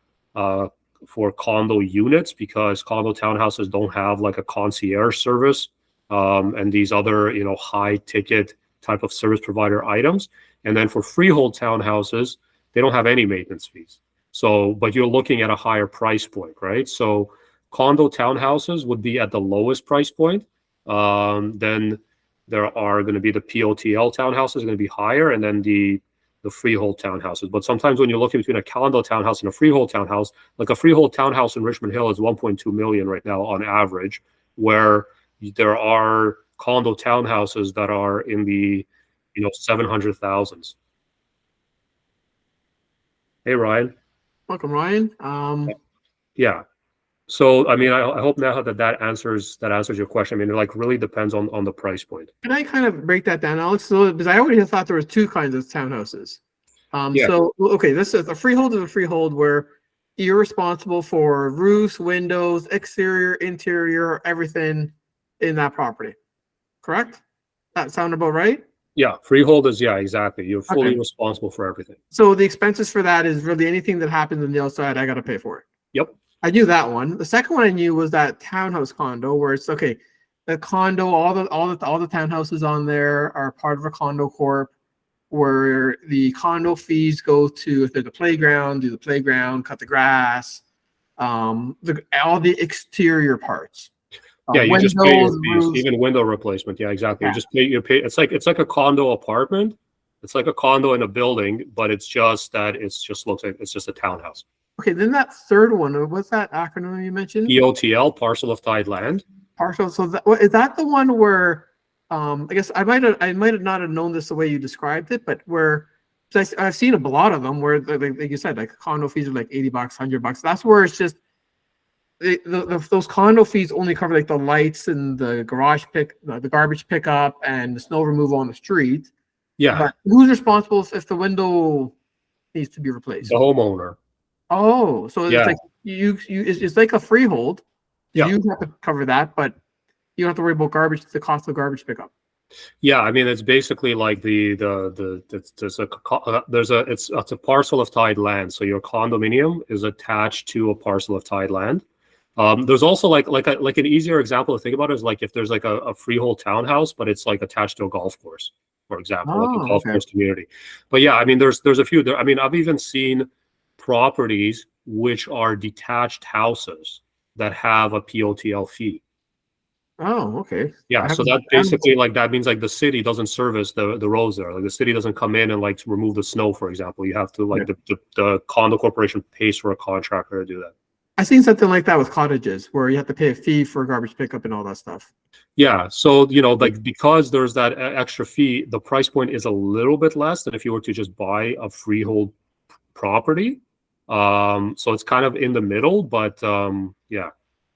condo units, because condo townhouses don't have like a concierge service and these other, high ticket type of service provider items. And then for freehold townhouses, they don't have any maintenance fees. So, but you're looking at a higher price point, right? So condo townhouses would be at the lowest price point. Then there are going to be the POTL townhouses are going to be higher, and then the freehold townhouses. But sometimes when you're looking between a condo townhouse and a freehold townhouse, like a freehold townhouse in Richmond Hill is 1.2 million right now on average, where there are condo townhouses that are in the 700,000s. Hey Ryan. Welcome, Ryan. Yeah. So I mean, I hope now that answers your question. I mean, it like really depends on the price point. Can I kind of break that down, Alex? So, because I already thought there was two kinds of townhouses. Yeah. So, okay, this is a freehold where you're responsible for roofs, windows, exterior, interior, everything in that property. Correct? That sound about right? Yeah, freehold is, yeah, exactly. You're fully Okay. responsible for everything. So the expenses for that is really anything that happens on the outside, I got to pay for it. Yep. I knew that one. The second one I knew was that townhouse condo, where it's okay. The condo, all the townhouses on there are part of a condo corp, where the condo fees go to, if there's a playground, do the playground, cut the grass, all the exterior parts. Yeah, you just pay your windows, fees, roofs. even window replacement. Yeah, exactly. Yeah. You just pay. You pay. It's like a condo apartment. It's like a condo in a building, but it's just that looks like it's just a townhouse. Okay, then that third one, what's that acronym you mentioned? POTL, parcel of tied land. Partial. So is that the one where, I guess I might have not have known this the way you described it, but where, 'cause I've seen a lot of them where, like you said, like condo fees are like $80, $100. That's where it's just those condo fees only cover like the lights and the the garbage pickup and the snow removal on the street. Yeah, But who's responsible if the window needs to be replaced? the homeowner. Oh, so it's Yeah. like it's like a freehold. Yeah. You have to cover that, but you don't have to worry about the cost of garbage pickup. Yeah, I mean it's basically like it's a parcel of tied land. So your condominium is attached to a parcel of tied land. There's also like an easier example to think about is like if there's like a freehold townhouse, but it's like attached to a golf course, for example, like a golf course community. But yeah, I mean there's a few there. I mean I've even seen properties which are detached houses that have a POTL fee. Oh, okay. Yeah, so that basically that means like the city doesn't service the roads there. Like the city doesn't come in and like to remove the snow, for example. You have to like the condo corporation pays for a contractor to do that. I've seen something like that with cottages where you have to pay a fee for garbage pickup and all that stuff. Yeah, so like because there's that extra fee, the price point is a little bit less than if you were to just buy a freehold property. So it's kind of in the middle, but yeah.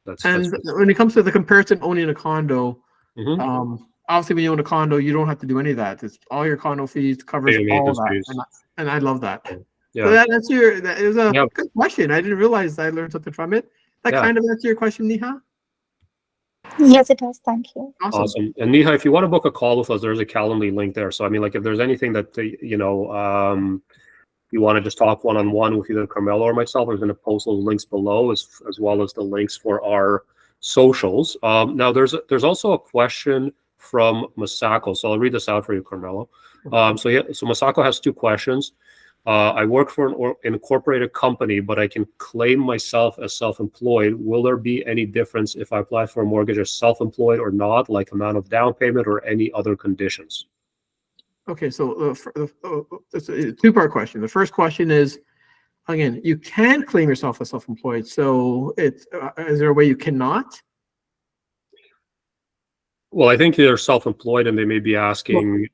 That's when it comes to the comparison owning a condo, Mhm. Obviously when you own a condo, you don't have to do any of that. It's all your condo fees covers Pay your all maintenance that, fees. and I love that. Yeah. So that is a Yeah. good question. I didn't realize I learned something from it. That Yeah. kind of answer your question, Neha. yes, it does. Thank you. Awesome. And Neha, if you want to book a call with us, there's a Calendly link there. So I mean, like if there's anything that you want to just talk one-on-one with either Carmelo or myself, we're going to post those links below as well as the links for our socials. Now there's also a question from Masako. So I'll read this out for you, Carmelo. So Masako has two questions. I work for an incorporated company, but I can claim myself as self-employed. Will there be any difference if I apply for a mortgage as self-employed or not, like amount of down payment or any other conditions? Okay, so it's a two-part question. The first question is, again, you can claim yourself as self-employed. So it's is there a way you cannot? Well, I think they're self-employed and they may be asking.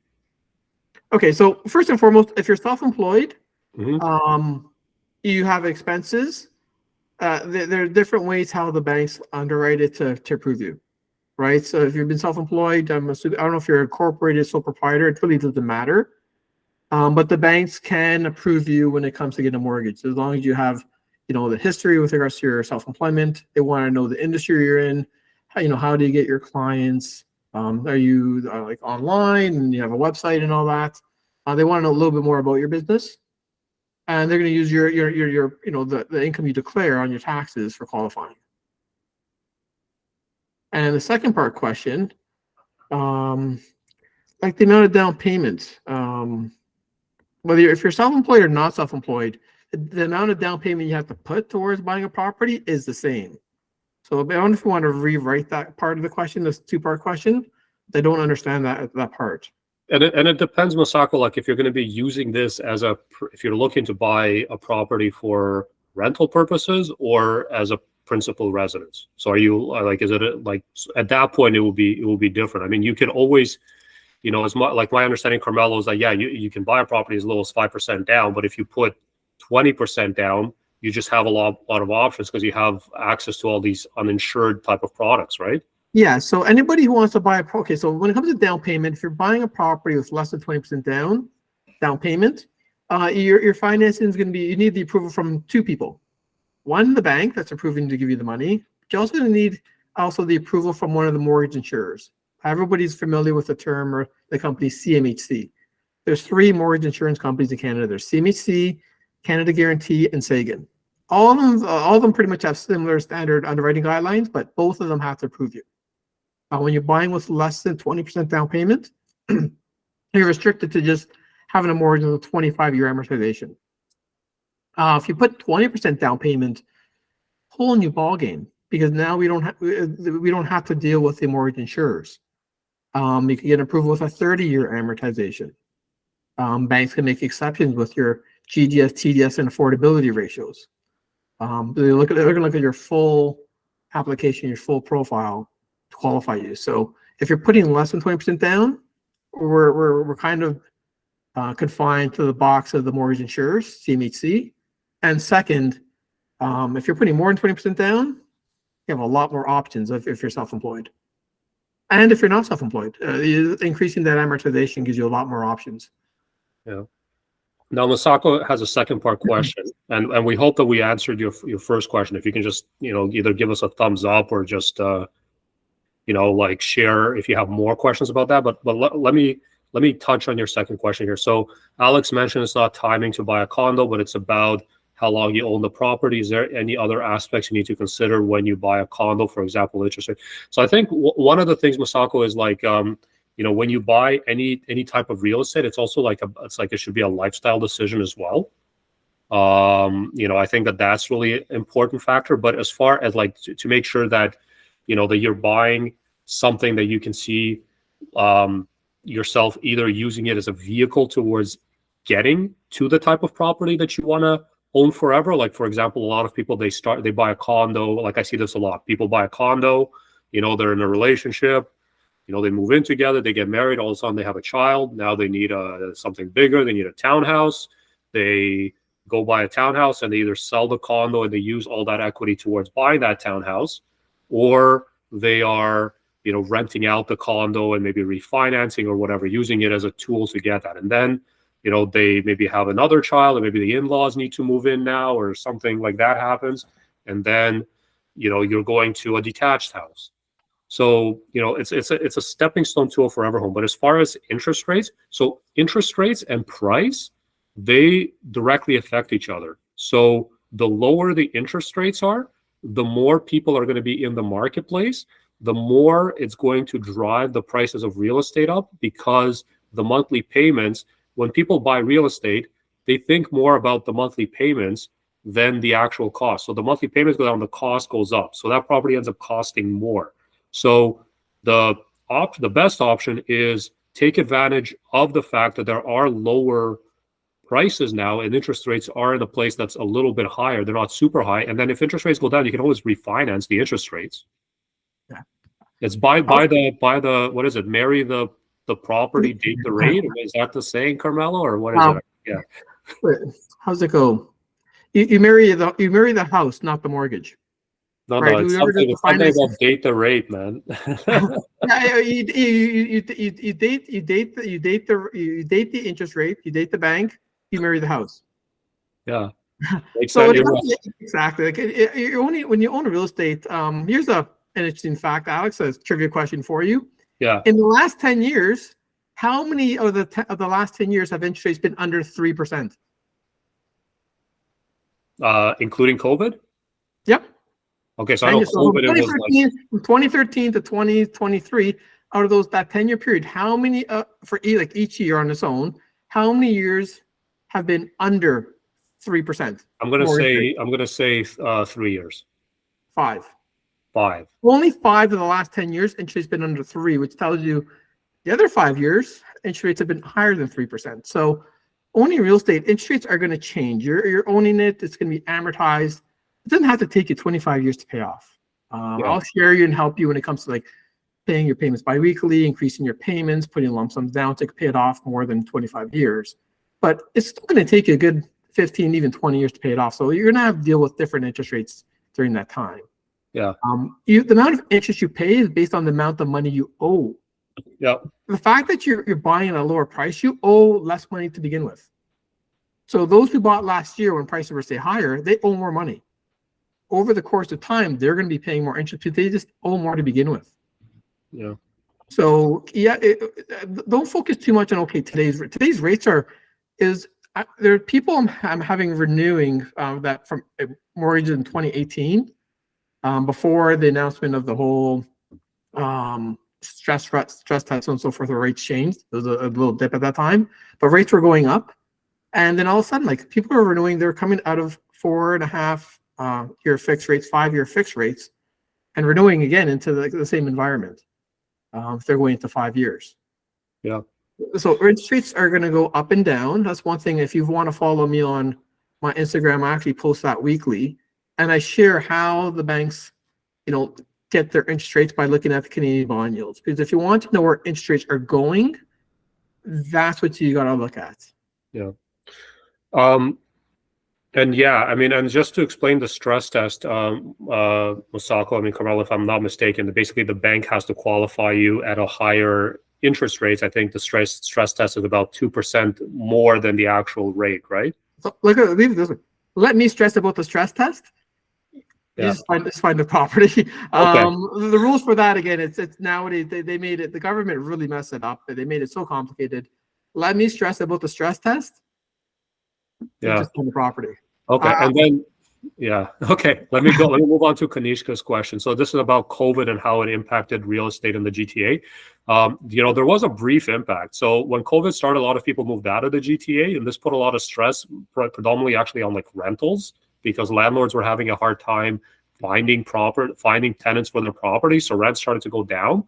Okay, so first and foremost, if you're self-employed, Mhm. you have expenses. There are different ways how the banks underwrite it to approve you, right? So if you've been self-employed, I'm assuming, I don't know if you're a incorporated sole proprietor, it really doesn't matter. But the banks can approve you when it comes to getting a mortgage, as long as you have, the history with regards to your self-employment. They want to know the industry you're in. How do you get your clients? Are you like online and you have a website and all that? They want to know a little bit more about your business, and they're going to use your the income you declare on your taxes for qualifying. And the second part question, like the amount of down payment. If you're self-employed or not self-employed, the amount of down payment you have to put towards buying a property is the same. So I don't know if you want to rewrite that part of the question, this two-part question. They don't understand that part. And it depends, Masako, like if you're going to be using this if you're looking to buy a property for rental purposes or as a principal residence. So are you like, is it like at that point it will be different? I mean, you can always, as much like my understanding, Carmelo, is that you can buy a property as low as 5% down, but if you put 20% down, you just have a lot of options because you have access to all these uninsured type of products, right? Yeah. So anybody who wants to buy so when it comes to down payment, if you're buying a property with less than 20% down payment, your financing is going to be, you need the approval from two people. One, the bank that's approving to give you the money. But you're also going to need the approval from one of the mortgage insurers. Everybody's familiar with the term or the company CMHC. There's 3 mortgage insurance companies in Canada. There's CMHC, Canada Guarantee, and Sagan. All of them pretty much have similar standard underwriting guidelines, but both of them have to approve you. When you're buying with less than 20% down payment, you're restricted to just having a mortgage with a 25-year amortization. If you put 20% down payment, whole new ball game, because now we don't have to deal with the mortgage insurers. You can get approval with a 30-year amortization. Banks can make exceptions with your GDS, TDS, and affordability ratios. They're going to look at your full application, your full profile to qualify you. So if you're putting less than 20% down, we're kind of confined to the box of the mortgage insurers, CMHC. And second, if you're putting more than 20% down, you have a lot more options if you're self-employed. And if you're not self-employed, increasing that amortization gives you a lot more options. Yeah. Now, Masako has a second part question, and we hope that we answered your first question. If you can just, either give us a thumbs up or just, like share if you have more questions about that. But let me touch on your second question here. So Alex mentioned it's not timing to buy a condo, but it's about how long you own the property. Is there any other aspects you need to consider when you buy a condo, for example, interest rate? So I think one of the things, Masako, is like, when you buy any type of real estate, it's also like it should be a lifestyle decision as well. I think that's really important factor. But as far as like to make sure that, that you're buying something that you can see yourself either using it as a vehicle towards getting to the type of property that you want to own forever. Like, for example, a lot of people, they buy a condo. Like I see this a lot. People buy a condo, they're in a relationship, they move in together, they get married, all of a sudden they have a child. Now they need something bigger. They need a townhouse. They go buy a townhouse and they either sell the condo and they use all that equity towards buying that townhouse, or they are, renting out the condo and maybe refinancing or whatever, using it as a tool to get that. And then, they maybe have another child, or maybe the in-laws need to move in now, or something like that happens. And then, you're going to a detached house. So, it's a stepping stone to a forever home. But as far as interest rates, so interest rates and price, they directly affect each other. So the lower the interest rates are, the more people are going to be in the marketplace, the more it's going to drive the prices of real estate up, because the monthly payments, when people buy real estate, they think more about the monthly payments than the actual cost. So the monthly payments go down, the cost goes up. So that property ends up costing more. So the best option is take advantage of the fact that there are lower prices now, and interest rates are in a place that's a little bit higher. They're not super high. And then if interest rates go down, you can always refinance the interest rates. Yeah. It's buy the what is it? Marry the property, date the rate. Is that the saying, Carmelo, or what is it? Yeah. Wait, how's it go? You marry the house, not the mortgage. No, Right, it's whoever does something, the it's something finance- about date the rate, man. Yeah, you date the interest rate, you date the bank, you marry the house. Yeah. Makes So sense. it's You're not- right. exactly like when you own a real estate. Here's an interesting fact, Alex. A trivia question for you. Yeah. In the last 10 years, how many of the last 10 years have interest rates been under 3%? Including COVID? Yep. Okay, so I know COVID, it was like, From 2013 to 2023, out of that 10-year period, how many like each year on its own, how many years have been under 3%? I'm gonna say 3 years. 5. 5. Only 5 of the last 10 years, interest rates been under 3, which tells you the other 5 years, interest rates have been higher than 3%. So owning real estate, interest rates are going to change. You're owning it. It's going to be amortized. It doesn't have to take you 25 years to pay off. I'll share you and help you when it comes to like paying your payments biweekly, increasing your payments, putting lump sums down to pay it off more than 25 years. But it's still going to take you a good 15, even 20 years to pay it off. So you're going to have to deal with different interest rates during that time. Yeah. The amount of interest you pay is based on the amount of money you owe. Yeah. The fact that you're buying at a lower price, you owe less money to begin with. So those who bought last year when prices were say higher, they owe more money. Over the course of time, they're going to be paying more interest because they just owe more to begin with. Yeah. So yeah, don't focus too much on today's rates there are people I'm having renewing that from mortgages in 2018 before the announcement of the whole stress test and so forth. The rates changed. There was a little dip at that time, but rates were going up, and then all of a sudden, like people are renewing. They're coming out of 4.5 year fixed rates, 5-year fixed rates, and renewing again into the same environment. If they're going into 5 years. Yeah. So interest rates are going to go up and down. That's one thing. If you want to follow me on my Instagram, I actually post that weekly, and I share how the banks, get their interest rates by looking at the Canadian bond yields. Because if you want to know where interest rates are going, that's what you got to look at. Yeah. And yeah, I mean, and just to explain the stress test, Masako, Carmelo, if I'm not mistaken, basically the bank has to qualify you at a higher interest rates. I think the stress test is about 2% more than the actual rate, right? So leave it this way. Let me stress about the stress test. Yeah. Just find the property. Okay. The rules for that, again, it's nowadays they made it. The government really messed it up. They made it so complicated. Let me stress about the stress test. Yeah. Just on the property. Okay, and then okay. Let me move on to Kanishka's question. So this is about COVID and how it impacted real estate in the GTA. There was a brief impact. So when COVID started, a lot of people moved out of the GTA, and this put a lot of stress, predominantly actually on like rentals, because landlords were having a hard time finding tenants for their property. So rents started to go down.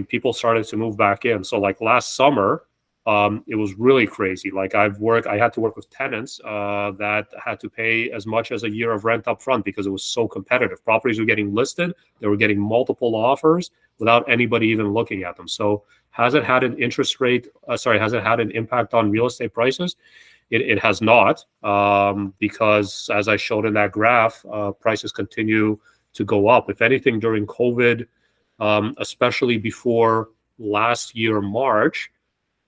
People started to move back in. So like last summer, it was really crazy. Like I had to work with tenants that had to pay as much as a year of rent up front because it was so competitive. Properties were getting listed. They were getting multiple offers without anybody even looking at them. So has it had an impact on real estate prices? It has not, because as I showed in that graph, prices continue to go up. If anything, during COVID, especially before last year, March,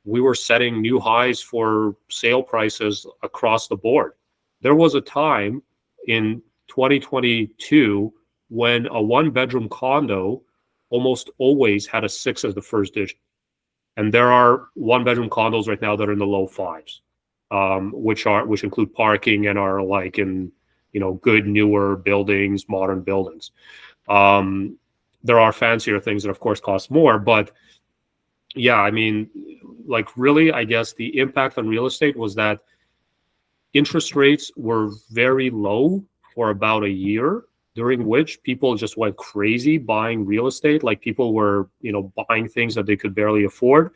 we were setting new highs for sale prices across the board. There was a time in 2022 when a one-bedroom condo almost always had a 6 as the first digit. And there are one-bedroom condos right now that are in the low 5s, which include parking and are like in, good newer buildings, modern buildings. There are fancier things that of course cost more, but yeah, really, I guess the impact on real estate was that interest rates were very low for about a year, during which people just went crazy buying real estate. Like people were, buying things that they could barely afford.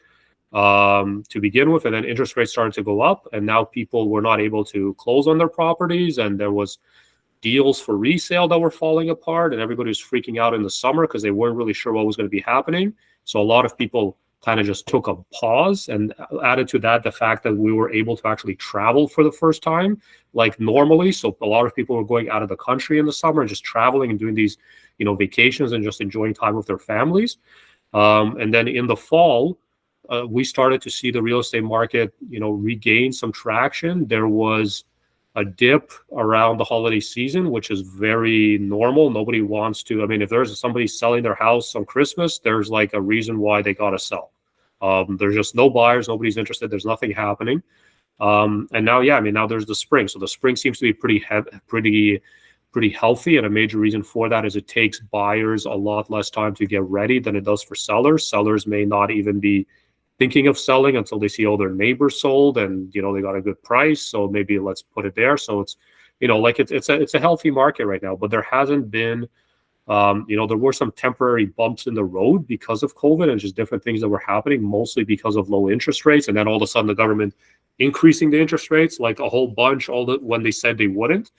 to begin with, and then interest rates started to go up, and now people were not able to close on their properties, and there was deals for resale that were falling apart, and everybody was freaking out in the summer because they weren't really sure what was going to be happening. So a lot of people kind of just took a pause, and added to that the fact that we were able to actually travel for the first time like normally. So a lot of people were going out of the country in the summer and just traveling and doing these, vacations and just enjoying time with their families. And then in the fall, we started to see the real estate market, regain some traction. There was a dip around the holiday season, which is very normal. Nobody wants to, if there's somebody selling their house on Christmas, there's like a reason why they got to sell. There's just no buyers, nobody's interested, there's nothing happening. And now, now there's the spring. So the spring seems to be pretty healthy. And a major reason for that is it takes buyers a lot less time to get ready than it does for sellers. Sellers may not even be thinking of selling until they see all their neighbors sold and, they got a good price. So maybe let's put it there. So it's, it's a healthy market right now, but there hasn't been, there were some temporary bumps in the road because of COVID and just different things that were happening, mostly because of low interest rates. And then all of a sudden the government increasing the interest rates, like a whole bunch, when they said they wouldn't.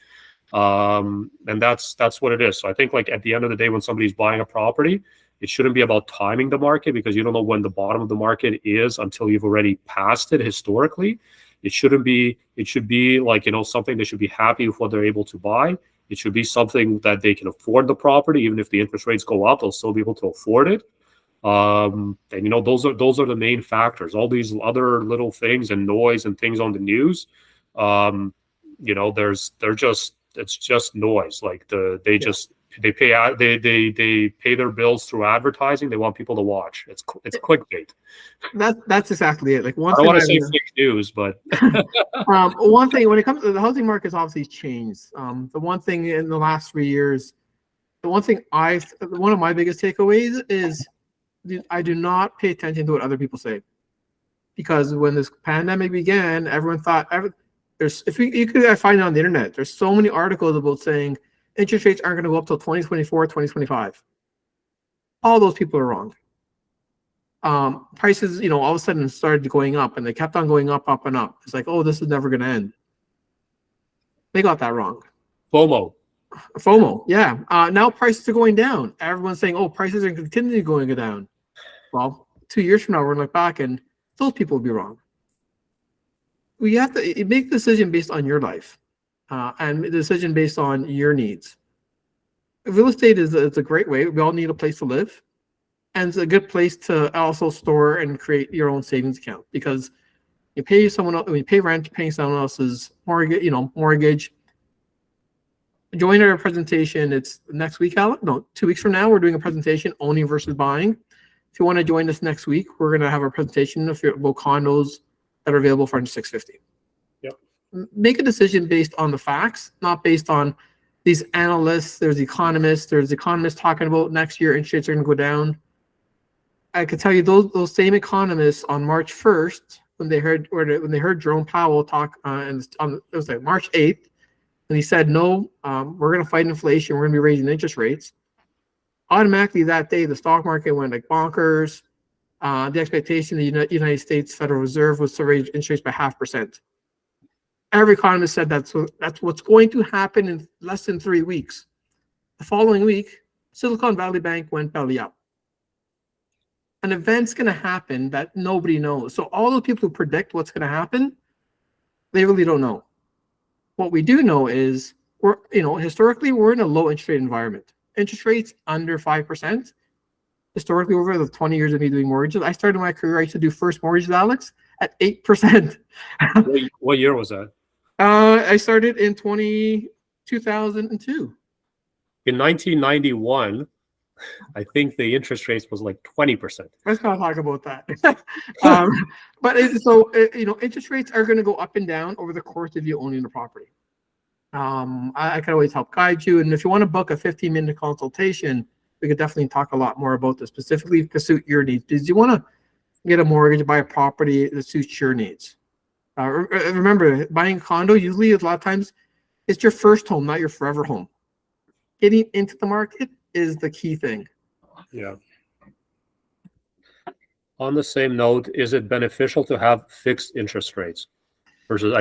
And that's what it is. So I think like at the end of the day, when somebody's buying a property, it shouldn't be about timing the market, because you don't know when the bottom of the market is until you've already passed it historically. It should be like, something they should be happy with what they're able to buy. It should be something that they can afford the property. Even if the interest rates go up, they'll still be able to afford it. And those are the main factors. All these other little things and noise and things on the news, it's just noise. Like they pay their bills through advertising. They want people to watch. It's clickbait. That's exactly it. Like I don't want to say fake news, but one thing when it comes to the housing market, has obviously changed. The one thing in the last 3 years, one of my biggest takeaways is I do not pay attention to what other people say, because when this pandemic began, everyone thought you could find it on the internet. There's so many articles about saying interest rates aren't going to go up till 2024, 2025. All those people are wrong. Prices, all of a sudden started going up, and they kept on going up, up, and up. It's like, oh, this is never going to end. They got that wrong. FOMO, yeah. Now prices are going down. Everyone's saying, oh, prices are continuing going down. Well, 2 years from now, we're going to look back, and those people will be wrong. We have to make a decision based on your life, and a decision based on your needs. Real estate is a great way. We all need a place to live, and it's a good place to also store and create your own savings account, because you pay someone else, when you pay rent, you're paying someone else's mortgage. Join our presentation. It's next week, Alex. No, 2 weeks from now, we're doing a presentation, owning versus buying. If you want to join us next week, we're going to have a presentation about condos that are available for under $650. Yep. Make a decision based on the facts, not based on these analysts. There's economists talking about next year interest rates are going to go down. I could tell you those same economists on March 1st, when they heard Jerome Powell talk, it was like March 8th, and he said, no, we're going to fight inflation. We're going to be raising interest rates. Automatically that day, the stock market went like bonkers. The expectation of the United States Federal Reserve was to raise interest rates by 0.5%. Every economist said that's what's going to happen in less than 3 weeks. The following week, Silicon Valley Bank went belly up. An event's going to happen that nobody knows. So all the people who predict what's going to happen, they really don't know. What we do know is historically we're in a low interest rate environment. Interest rates under 5%. Historically, over the 20 years of me doing mortgages, I started my career, I used to do first mortgages, Alex, at 8%. What year was that? I started in 2002. In 1991, I think the interest rates was like 20%. Let's not talk about that. But interest rates are going to go up and down over the course of you owning the property. I can always help guide you. And if you want to book a 15-minute consultation, we could definitely talk a lot more about this, specifically to suit your needs. Did you want to get a mortgage, buy a property that suits your needs? Remember, buying a condo, usually a lot of times, it's your first home, not your forever home. Getting into the market is the key thing. Yeah. On the same note, is it beneficial to have fixed interest rates versus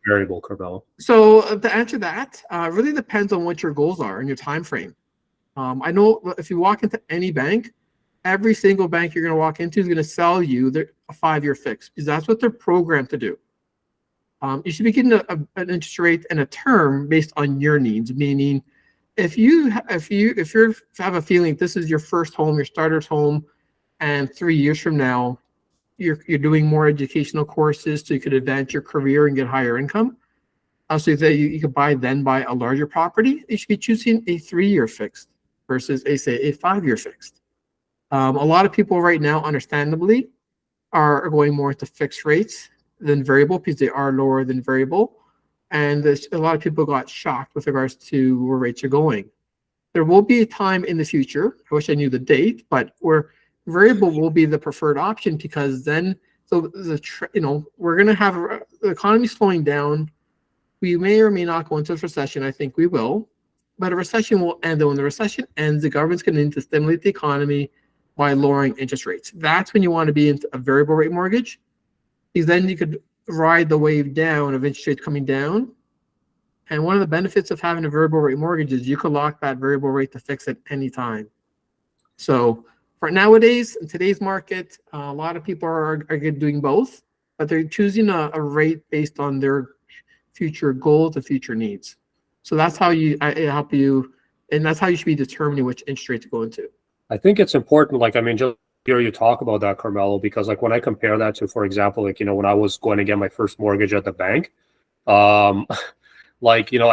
variable, Carmelo? So to answer that, really depends on what your goals are and your time frame. I know if you walk into any bank, every single bank you're going to walk into is going to sell you a 5-year fix because that's what they're programmed to do. You should be getting an interest rate and a term based on your needs. Meaning, if you have a feeling this is your first home, your starter's home, and 3 years from now you're doing more educational courses so you could advance your career and get higher income. So you could buy a larger property. You should be choosing a 3-year fixed versus a 5-year fixed. A lot of people right now, understandably, are going more into fixed rates than variable because they are lower than variable. And a lot of people got shocked with regards to where rates are going. There will be a time in the future, I wish I knew the date, but where variable will be the preferred option because then, we're going to have the economy slowing down. We may or may not go into a recession. I think we will, but a recession will end. And when the recession ends, the government's going to need to stimulate the economy by lowering interest rates. That's when you want to be into a variable rate mortgage, because then you could ride the wave down of interest rates coming down. And one of the benefits of having a variable rate mortgage is you could lock that variable rate to fix at any time. So for nowadays, in today's market, a lot of people are doing both, but they're choosing a rate based on their future goals and future needs. So that's how I help you, and that's how you should be determining which interest rate to go into. I think it's important, just hear you talk about that, Carmelo, because when I compare that to, for example, when I was going to get my first mortgage at the bank, I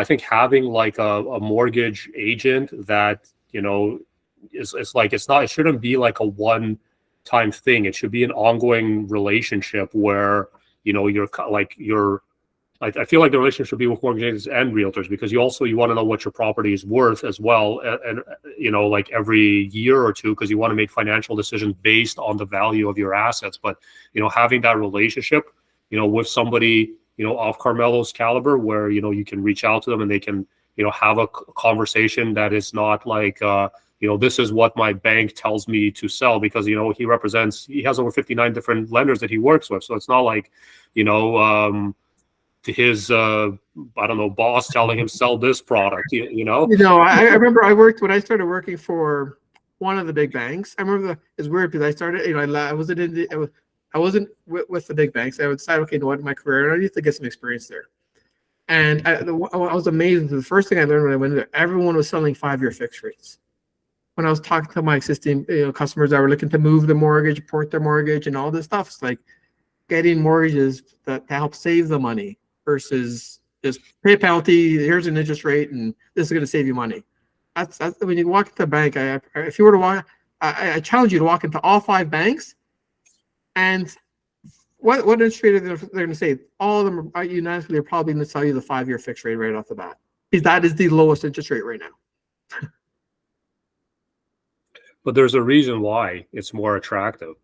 think having a mortgage agent that, it shouldn't be like a one-time thing. It should be an ongoing relationship where, I feel like the relationship should be with mortgage agents and realtors, because you want to know what your property is worth as well. And every year or two, because you want to make financial decisions based on the value of your assets. But, having that relationship, with somebody, of Carmelo's caliber, where, you can reach out to them and they can, have a conversation that is not like, this is what my bank tells me to sell, because, he has over 59 different lenders that he works with. So it's not like, to his boss telling him sell this product, I remember when I started working for one of the big banks. I remember it's weird because I started, I wasn't with the big banks. I would decide, okay, my career, I need to get some experience there. And I was amazed. The first thing I learned when I went there, everyone was selling 5-year fixed rates. When I was talking to my existing customers that were looking to move the mortgage, port their mortgage, and all this stuff, it's like getting mortgages to help save the money versus just pay a penalty. Here's an interest rate, and this is going to save you money. That's when you walk into a bank. If you were to walk, I challenge you to walk into all 5 banks, and what interest rate they're going to say? All of them are unanimously probably going to tell you the 5-year fixed rate right off the bat, because that is the lowest interest rate right now. But there's a reason why it's more attractive.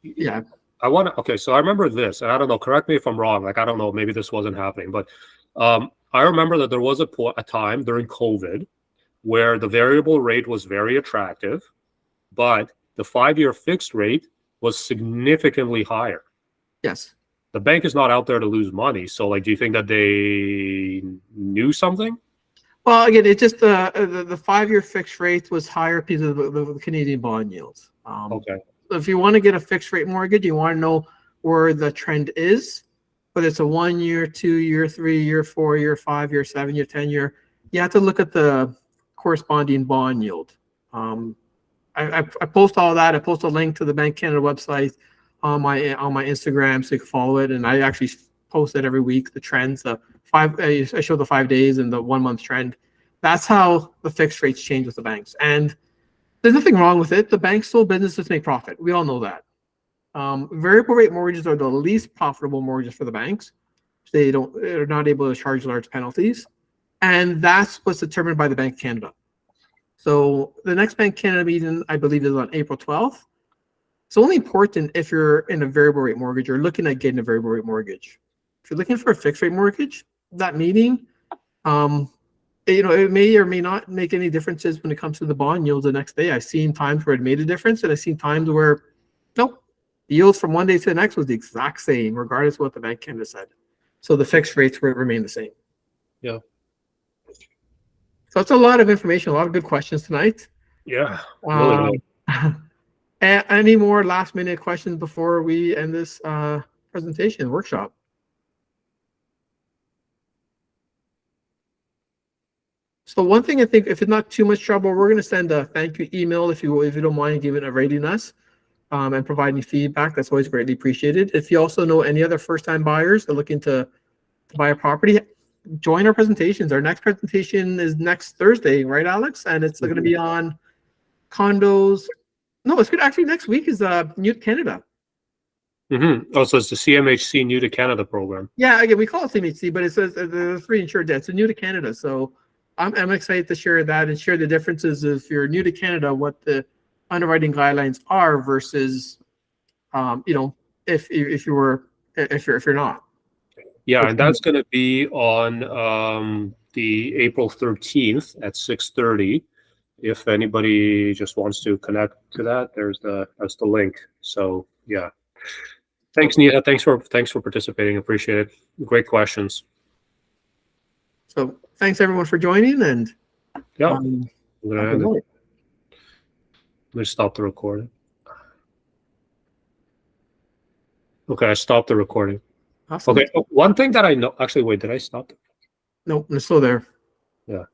Yeah. So I remember this, and I don't know, correct me if I'm wrong. I don't know, maybe this wasn't happening, but I remember that there was a time during COVID where the variable rate was very attractive, but the 5-year fixed rate was significantly higher. Yes. The bank is not out there to lose money. So, do you think that they knew something? Well, again, it's just the 5-year fixed rate was higher because of the Canadian bond yields. Okay. If you want to get a fixed rate mortgage, you want to know where the trend is, whether it's a 1-year, 2-year, 3-year, 4-year, 5-year, 7-year, 10-year. You have to look at the corresponding bond yield. I post all that. I post a link to the Bank Canada website on my Instagram, so you can follow it. And I actually post it every week. The trends, I show the 5 days and the 1 month trend. That's how the fixed rates change with the banks. And there's nothing wrong with it. The banks sold businesses to make profit. We all know that. Variable rate mortgages are the least profitable mortgages for the banks. They're not able to charge large penalties. And that's what's determined by the Bank of Canada. So the next Bank Canada meeting, I believe, is on April 12th. It's only important if you're in a variable rate mortgage or looking at getting a variable rate mortgage. If you're looking for a fixed rate mortgage, that meeting, it may or may not make any differences when it comes to the bond yields the next day. I've seen times where it made a difference, and I've seen times where Nope. The yields from one day to the next was the exact same, regardless of what the Bank of Canada said. So the fixed rates remain the same. Yeah. So it's a lot of information, a lot of good questions tonight. Yeah. Really. Any more last minute questions before we end this presentation workshop? So one thing I think, if it's not too much trouble, we're going to send a thank you email if you don't mind giving a rating us and providing feedback. That's always greatly appreciated. If you also know any other first-time buyers that are looking to buy a property, join our presentations. Our next presentation is next Thursday, right, Alex? And it's going to be on condos. No, it's good. Actually, next week is New to Canada. Also, it's the CMHC New to Canada program. Yeah, again, we call it CMHC, but it says the free insured debt. So New to Canada. So I'm excited to share that and share the differences if you're new to Canada, what the underwriting guidelines are versus, if you're not. Yeah, and that's going to be on the April 13th at 6:30. If anybody just wants to connect to that, that's the link. So yeah, thanks, Nita. Thanks for participating. Appreciate it. Great questions. So thanks everyone for joining, and yeah, I'm gonna end it. night. Let me stop the recording. Okay, I stopped the recording. Awesome. Okay, one thing that I know. Actually, wait, did I stop? No, it's still there. Yeah.